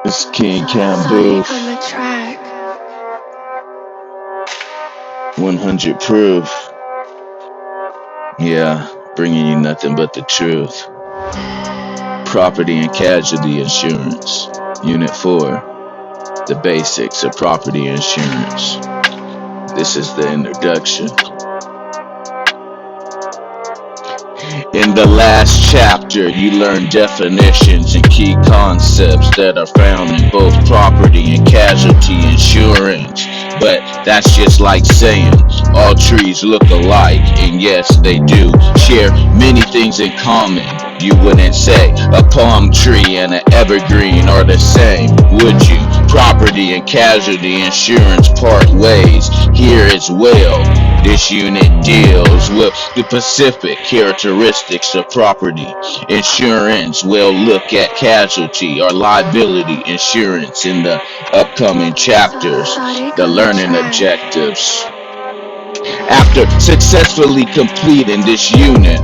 It's King Sonic KAMBUF, on the track. 100 proof. Yeah, bringing you nothing but the truth. Property and casualty insurance. Unit 4. The basics of property insurance. This is the introduction. In the last chapter, you learn definitions and key concepts that are found in both property and casualty insurance. But that's just like saying all trees look alike, and yes, they do share many things in common. You wouldn't say a palm tree and an evergreen are the same, would you? Property and casualty insurance part ways here as well. This unit deals with the specific characteristics of property insurance. We'll look at casualty or liability insurance in the upcoming chapters. Sonic The on the learning track. objectives. After successfully completing this unit,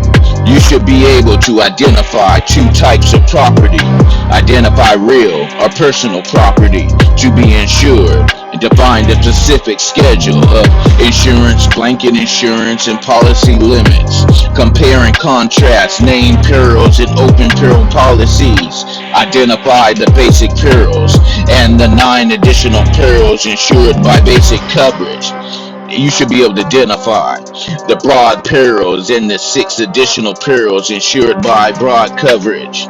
you should be able to identify two types of property. Identify real or personal property to be insured, and define the specific schedule of insurance, blanket insurance, and policy limits. Compare and contrast named perils and open peril policies. Identify the basic perils and the 9 additional perils insured by basic coverage. You should be able to identify the broad perils and the 6 additional perils insured by broad coverage.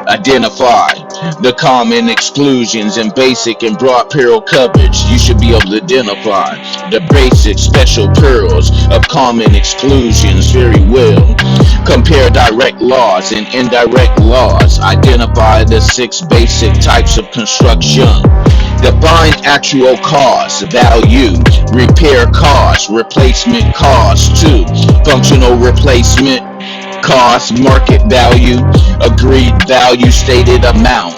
Identify the common exclusions in basic and broad peril coverage. You should be able to identify the basic special perils of common exclusions very well. Compare direct laws and indirect laws. Identify the 6 basic types of construction. Define actual cost, value, repair cost, replacement cost, 2. Functional replacement cost, market value, agreed value, stated amount,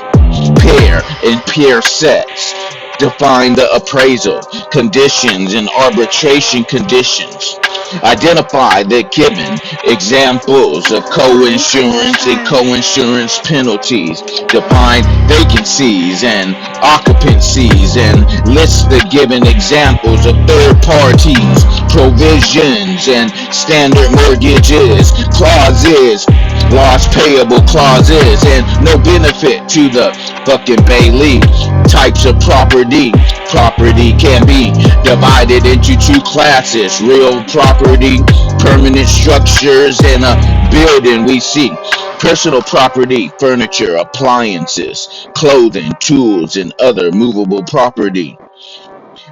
pair and pair sets. Define the appraisal conditions and arbitration conditions. Identify the given examples of co-insurance and co-insurance penalties. Define vacancies and occupancies and list the given examples of third parties, provisions and standard mortgages, clauses, loss payable clauses, and no benefit to the fucking Bailey. Types of property. Property can be divided into 2 classes: real property, permanent structures, and a building we see. Personal property, furniture, appliances, clothing, tools, and other movable property.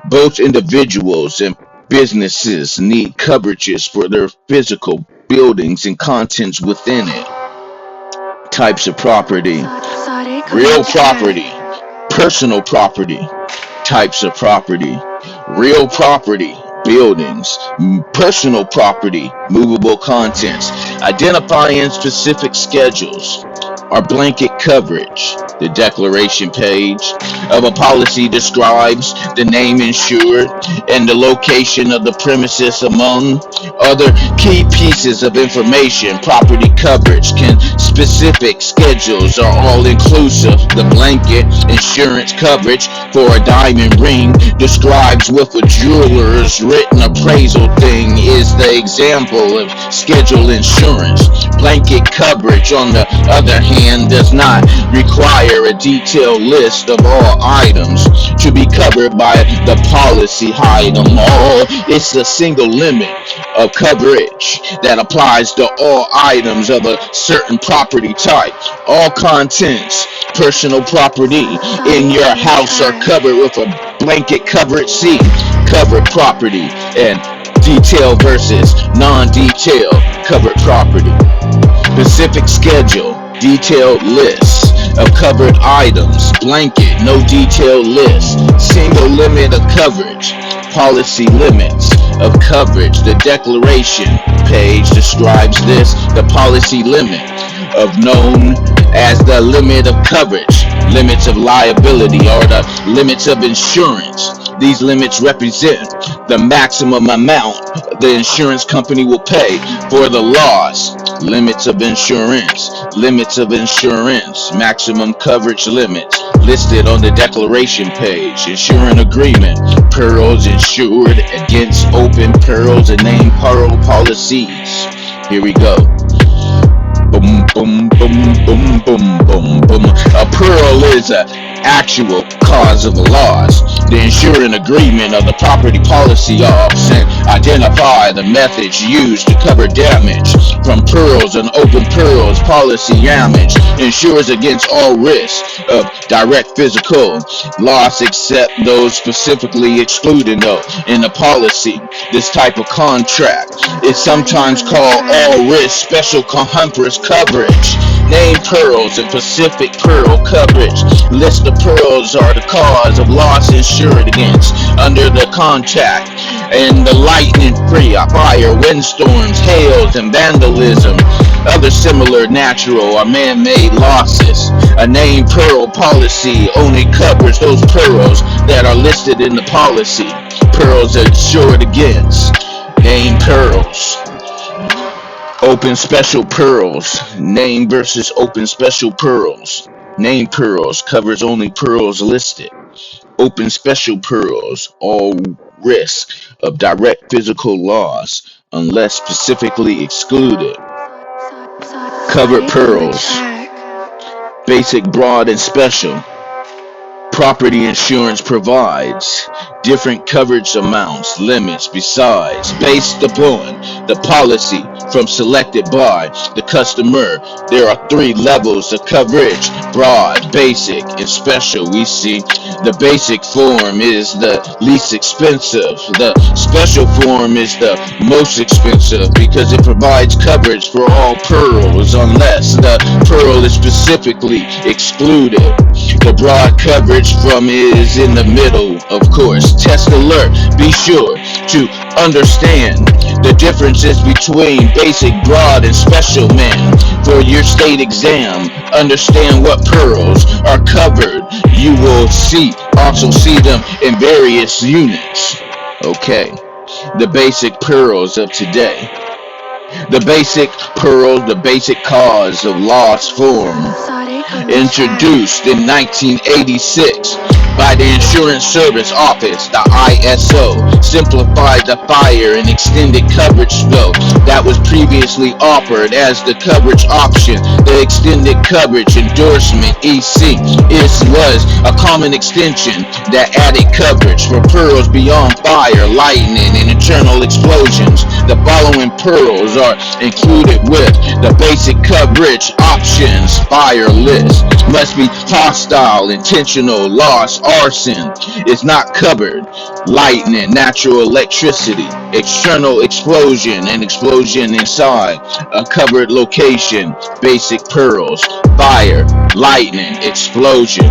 Both individuals and businesses need coverages for their physical buildings and contents within it. Types of property. Sonic on Real the track. property, personal property. Types of property. Real property, buildings. Personal property, movable contents. Identifying specific schedules or blanket coverage. The declaration page of a policy describes the name insured and the location of the premises among other key pieces of information. Property coverage can specific schedules are all inclusive. The blanket insurance coverage for a diamond ring describes with a jeweler's written appraisal thing is the example of schedule insurance. Blanket coverage, on the other hand, does not require a detailed list of all items to be covered by the policy item. It's a single limit of coverage that applies to all items of a certain property type. All contents, personal property in your house are covered with a blanket coverage. C. Covered property and detailed versus non-detailed covered property. Specific schedule, detailed lists of covered items, blanket, no detailed list, single limit of coverage, policy limits of coverage. The declaration page describes this. The policy limit of known as the limit of coverage, limits of liability, or the limits of insurance. These limits represent the maximum amount the insurance company will pay for the loss. Limits of insurance, maximum coverage limits, listed on the declaration page. Insuring agreement, perils insured against open perils and named peril policies. Here we go. Boom, boom, boom, boom, boom, boom, boom. A peril is an actual cause of a loss. The insuring agreement of the property policy office and identify the methods used to cover damage from perils and open perils policy damage. Insures against all risks of direct physical loss except those specifically excluded though in the policy. This type of contract is sometimes called all risk special comprehensive coverage. Name perils and Pacific peril coverage. List of perils are the cause of loss insured against under the contract and the lightning, free fire, windstorms, hails, and vandalism. Other similar natural or man-made losses. A named peril policy only covers those perils that are listed in the policy. Perils insured against. Named perils. Open special perils. Name versus open special perils. Named perils covers only perils listed. Open special perils, all risk of direct physical loss unless specifically excluded. Covered perils. Basic, broad, and special. Property insurance provides different coverage amounts, limits, besides, based upon the policy from selected by the customer. There are 3 levels of coverage: broad, basic, and special. We see the basic form is the least expensive. The special form is the most expensive because it provides coverage for all perils unless the peril is specifically excluded. The broad coverage from is in the middle, of course. Test alert. Be sure to understand the differences between basic, broad, and special, man. For your state exam, understand what perils are covered. You will also see them in various units. Okay, the basic perils of today. The basic peril, the basic cause of loss form, introduced in 1986 by the Insurance Service Office, the ISO, simplified the fire and extended coverage scope that was previously offered as the coverage option. The extended coverage endorsement EC was a common extension that added coverage for perils beyond fire, lightning, and internal explosions. The following perils are included with the basic coverage options. Fire list must be hostile, intentional, loss, arson is not covered. Lightning, natural electricity, external explosion, and explosion inside a covered location. Basic perils: fire, lightning, explosion.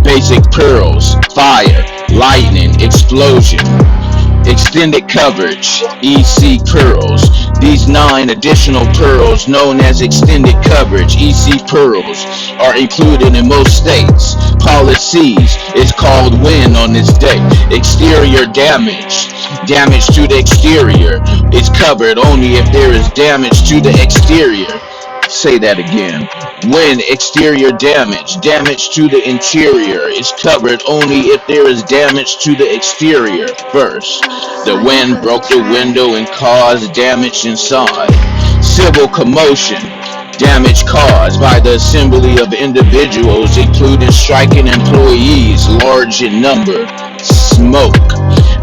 Basic perils: fire, lightning, explosion. Extended coverage, EC perils. These 9 additional perils, known as extended coverage, EC perils, are included in most states. Policies is called when on this date. Exterior damage. Damage to the exterior is covered only if there is damage to the exterior. Say that again. When exterior damage to the interior is covered only if there is damage to the exterior. First, the wind broke the window and caused damage inside. Civil commotion, damage caused by the assembly of individuals, including striking employees, large in number. Smoke,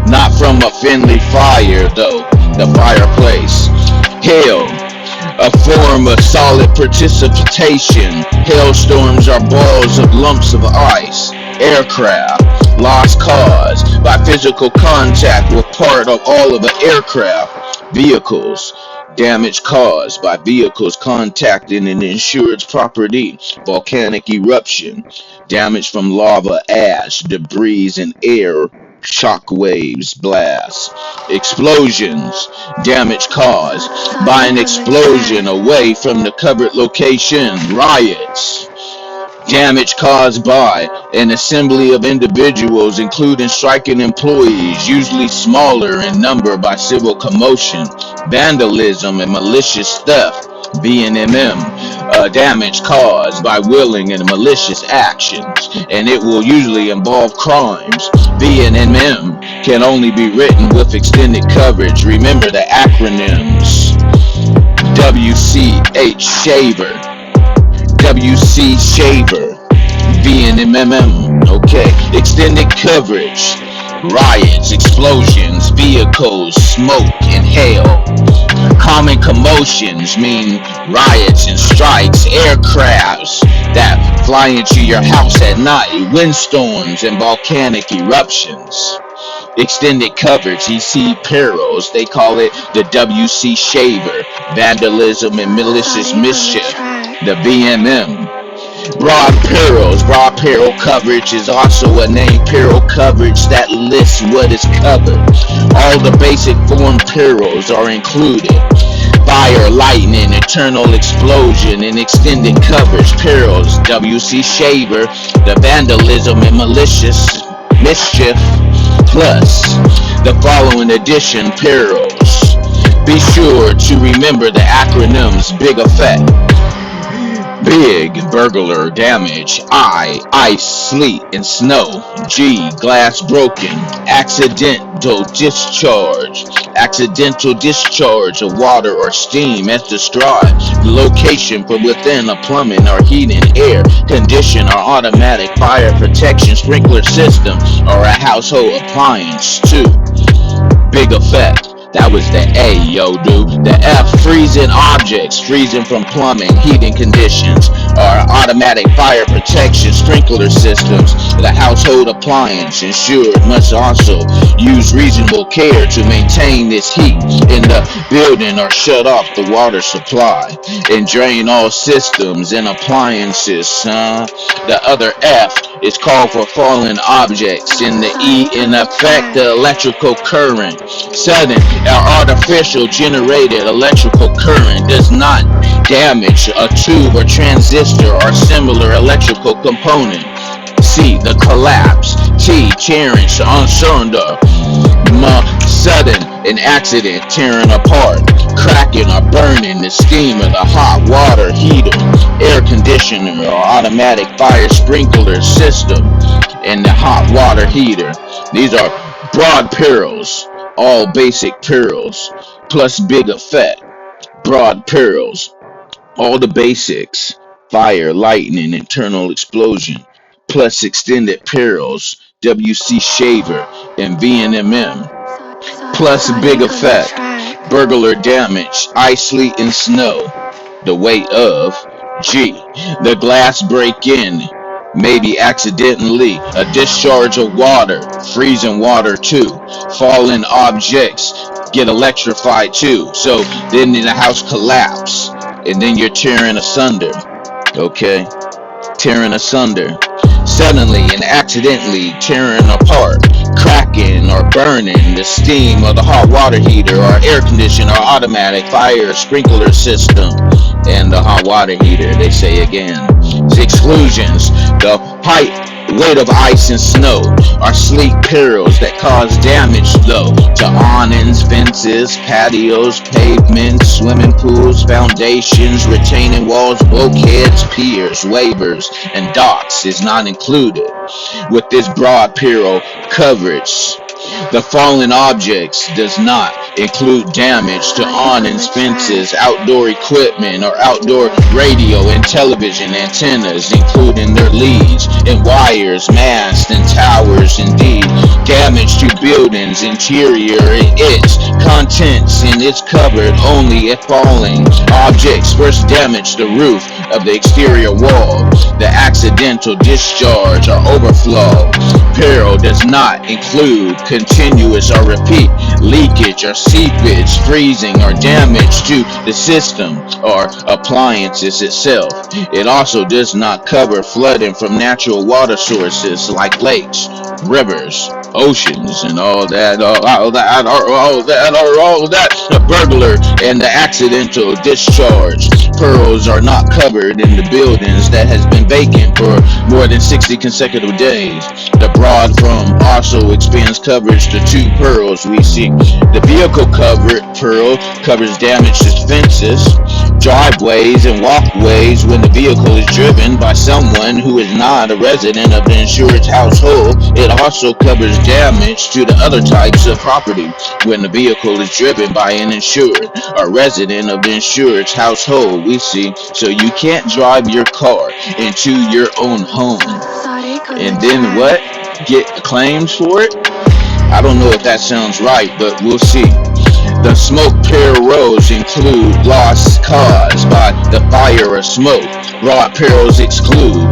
not from a friendly fire though, the fireplace. Hail, a form of solid precipitation. Hailstorms are balls of lumps of ice. Aircraft, loss caused by physical contact with part of all of an aircraft. Vehicles, damage caused by vehicles contacting an insured's property. Volcanic eruption, damage from lava, ash, debris, and air shockwaves, blasts. Explosions, damage caused by an explosion away from the covered location. Riots, damage caused by an assembly of individuals, including striking employees, usually smaller in number, by civil commotion. Vandalism and malicious theft, V&M, damage caused by willing and malicious actions, and it will usually involve crimes. V&M can only be written with extended coverage. Remember the acronyms: WCH Shaver, WC Shaver, V&M. Okay, extended coverage: riots, explosions, vehicles, smoke, and hail. Common commotions mean riots and strikes, aircrafts that fly into your house at night, windstorms, and volcanic eruptions. Extended coverage, EC perils, they call it the WC Shaver, vandalism and malicious Exotic on the mischief, track. the VMM. Broad perils. Broad peril coverage is also a name. Peril coverage that lists what is covered. All the basic form perils are included: fire, lightning, eternal explosion, and extended coverage perils. WC Shaver, the vandalism and malicious mischief, plus the following edition perils. Be sure to remember the acronyms: big effect, big burglar damage. I, ice, sleet, and snow. G, glass broken. Accidental discharge of water or steam as described. Location from within a plumbing or heating, air condition or automatic fire protection sprinkler system or a household appliance. 2, big effect. That was the A, yo, dude. The F, freezing objects, freezing from plumbing, heating conditions, or automatic fire protection sprinkler systems. The household appliance insured must also use reasonable care to maintain this heat in the building or shut off the water supply and drain all systems and appliances. The other F is called for fallen objects, and the E Exotic in on the effect the track. electrical current. 7, our artificial generated electrical current does not damage a tube or transistor or similar electrical component. C, the collapse. T, tearing asunder. Sudden, an accident, tearing apart, cracking or burning the steam of the hot water heater, air conditioner, or automatic fire sprinkler system, and the hot water heater. These are broad perils, all basic perils, plus big effect. Broad perils, all the basics: fire, lightning, internal explosion, plus extended perils: WC Shaver and V&M, plus big Exotic on the effect: track. burglar damage, ice, sleet, and snow. The weight of G, the glass break in, maybe accidentally, a discharge of water, freezing water too, fallen objects get electrified too. So then the house collapse, and then you're tearing asunder. Okay, tearing asunder. Suddenly and accidentally tearing apart, cracking or burning the steam of the hot water heater or air conditioner or automatic fire sprinkler system and the hot water heater, they say again. Exclusions: the height, weight of ice and snow are sleet perils that cause damage though to awnings, fences, patios, pavements, swimming pools, foundations, retaining walls, bulkheads, piers, waivers, and docks is not included with this broad peril coverage. The fallen objects does not include damage to Exotic on awnings, the fences, track. outdoor equipment, or outdoor radio and television antennas, including their leads and wires, masts, and towers. Indeed, damage to buildings, interior, its contents, and it's covered only if falling objects first damage the roof of the exterior wall. The accidental discharge or overflow peril does not include continuous or repeat leakage or seepage, freezing, or damage to the system or appliances itself. It also does not cover flooding from natural water sources like lakes, rivers, oceans, and all that. The burglar and the accidental discharge pearls are not covered in the buildings that has been vacant for more than 60 consecutive days. The broad from also expands coverage to 2 pearls we see. The vehicle covered pearl covers damage to fences, driveways and walkways when the vehicle is driven by someone who is not a resident of the insured's household. It also covers damage to the other types of property when the vehicle is driven by an insured or resident of the insured's household. We see. So you can't drive your car into your own home and then what? Get claims for it? I don't know if that sounds right, but we'll see. The smoke perils include loss caused by the fire or smoke. Broad perils exclusions.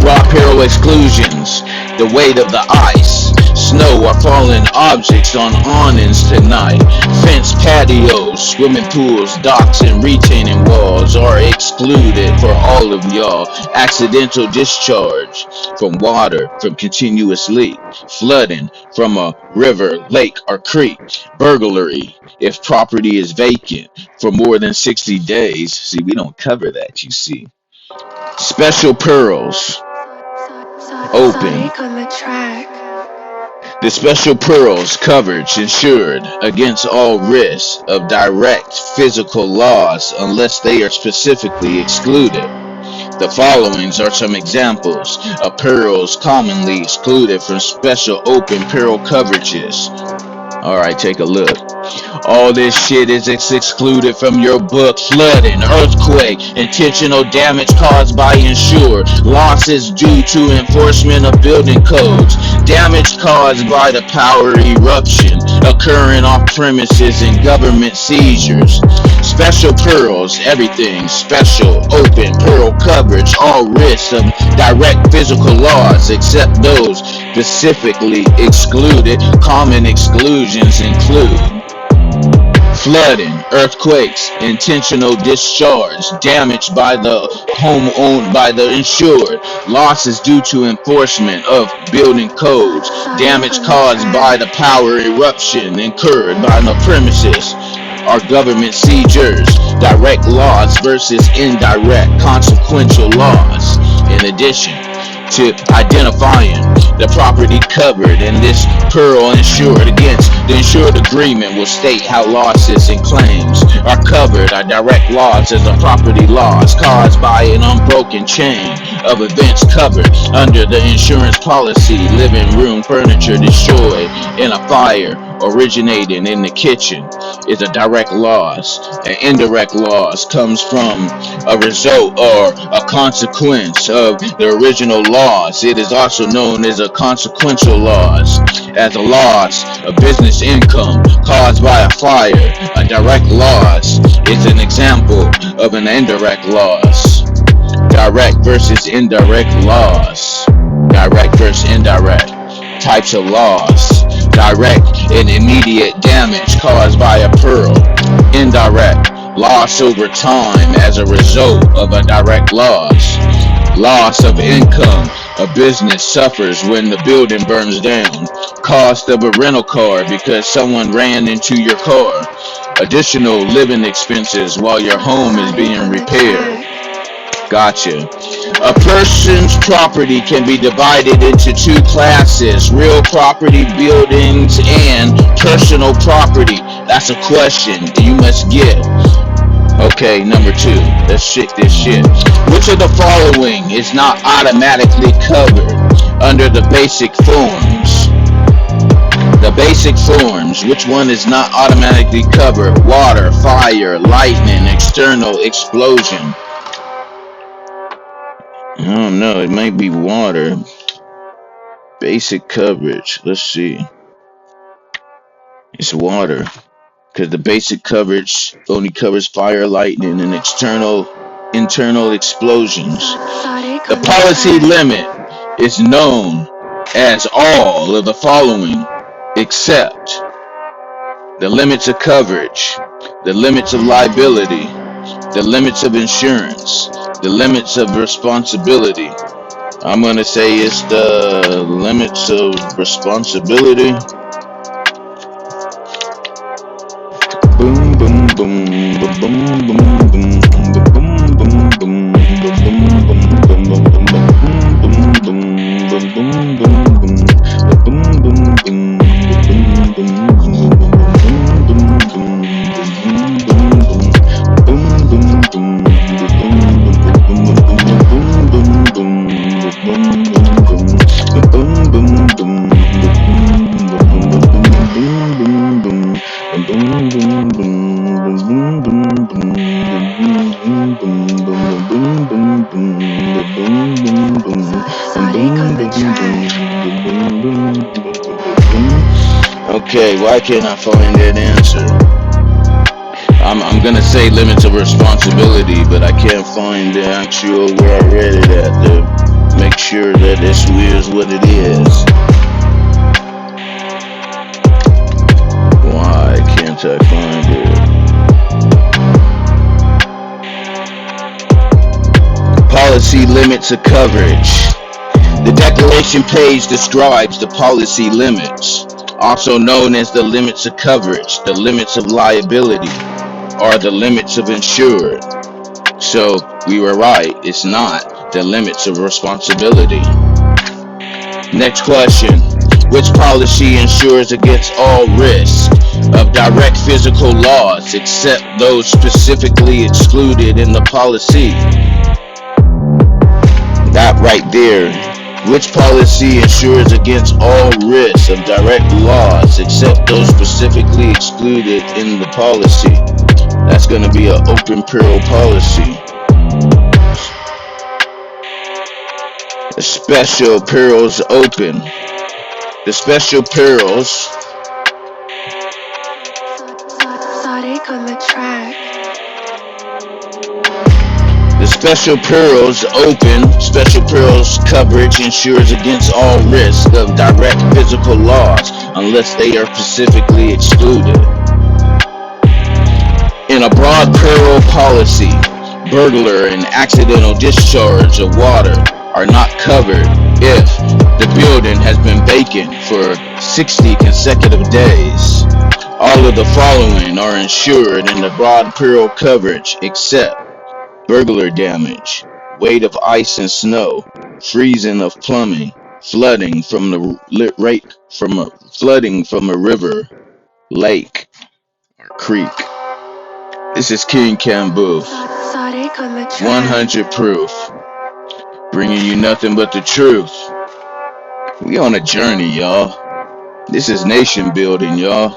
Broad peril exclusions. The weight of the ice, snow, or fallen objects on awnings tonight. Fenced patios, swimming pools, docks, and retaining walls are excluded for all of y'all. Accidental discharge from water from continuous leak. Flooding from a river, lake, or creek. Burglary if property is vacant for more than 60 days. See, we don't cover that, you see. Special perils. Open. The special perils coverage insured against all risks of direct physical loss unless they are specifically excluded. The following are some examples of perils commonly excluded from special open peril coverages. Alright, take a look. All this shit is excluded from your book. Flooding, earthquake, intentional damage caused by insured, losses due to enforcement of building codes, damage caused by the power eruption occurring off premises and government seizures. Special perils, everything special, open peril coverage, all risks of direct physical loss except those specifically excluded. Common exclusions include flooding, earthquakes, intentional discharge, damage by the home owned by the insured, losses due to enforcement of building codes, damage caused by the power eruption incurred by the premises, or government seizures, direct loss versus indirect consequential loss. In addition to identifying the property covered in this peril insured against, the insured agreement will state how losses and claims are covered. A direct loss is a property loss caused by an unbroken chain of events covered under the insurance policy. Living room furniture destroyed in a fire originating in the kitchen is a direct loss. An indirect loss comes from a result or a consequence of the original loss. It is also known as a consequential loss. As a loss of business income caused by a fire, a direct loss is an example of an indirect loss. Direct versus indirect loss. Direct versus indirect. Types of loss. Direct and immediate damage caused by a peril. Indirect, loss over time as a result of a direct loss. Loss of income. A business suffers when the building burns down. Cost of a rental car because someone ran into your car. Additional living expenses while your home is being repaired. Gotcha. A person's property can be divided into two classes: real property, buildings, and personal property. That's a question you must get. Okay, number 2. Let's check this shit. Which of the following is not automatically covered under the basic forms? The basic forms. Which one is not automatically covered? Water, fire, lightning, external explosion. I don't know. It might be water. Basic coverage. Let's see. It's water. Because the basic coverage only covers fire, lightning, and internal explosions. The policy limit is known as all of the following except the limits of coverage, the limits of liability, the limits of insurance, the limits of responsibility. I'm going to say it's the limits of responsibility. Boom, boom, boom, boom, boom, boom, boom, boom, boom, boom, Sonic on the track. Okay, why can't I find that answer? I'm gonna say limits of responsibility, but I can't find the actual where I read it at to make sure that this is what it is. Why can't I find it? Policy limits of coverage. The declaration page describes the policy limits, also known as the limits of coverage, the limits of liability, or the limits of insured. So we were right, it's not the limits of responsibility. Next question. Which policy insures against all risk of direct physical loss except those specifically excluded in the policy? That right there. Which policy insures against all risks of direct loss except those specifically excluded in the policy? That's going to be an open peril policy. The special perils open. The special perils. Sonic on the track. The special perils open. Special perils coverage insures against all risk of direct physical loss unless they are specifically excluded. In a broad peril policy, burglar and accidental discharge of water are not covered if the building has been vacant for 60 consecutive days. All of the following are insured in the broad peril coverage except burglar damage, weight of ice and snow, freezing of plumbing, flooding from a river, lake, or creek. This is KING-KAMBUF, Sonic on the track. 100 proof, bringing you nothing but the truth. We on a journey, y'all. This is nation building, y'all.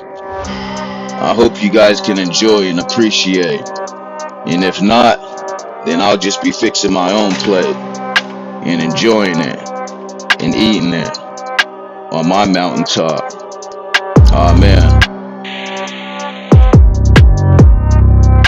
I hope you guys can enjoy and appreciate. And if not, then I'll just be fixing my own plate and enjoying it and eating it on my mountaintop. Amen.